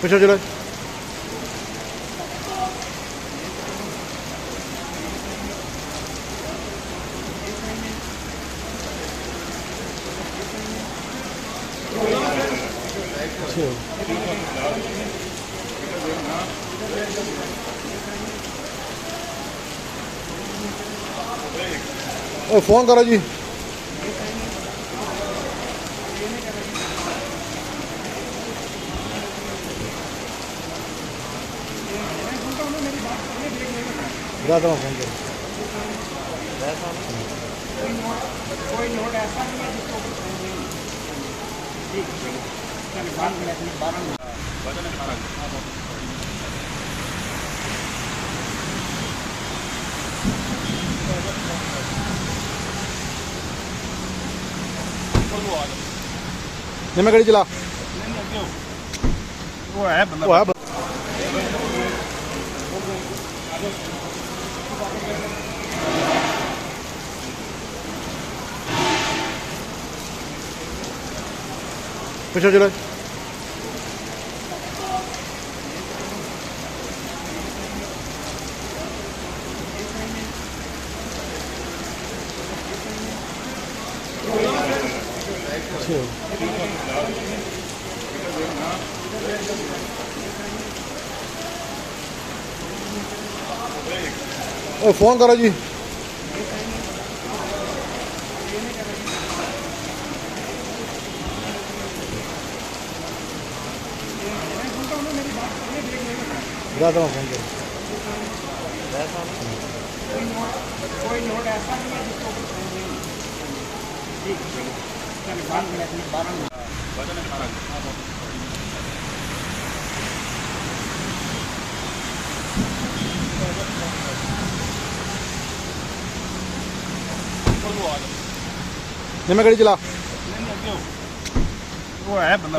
ਪਿੱਛੇ ਚਲੋ ਉਹ ਫੋਨ ਕਰੋ ਜੀ। रात में फोन करो। कोई नोट ऐसा नहीं है जिसको ठीक है 12 नहीं मैं गाड़ी चला वो है बंदा पिछले चलो ओ फोन करो जी। रात में फोन करो। कोई नोट ऐसा नहीं है जिसको ठीक है 12 नहीं मैं गाड़ी चला वो है बंदा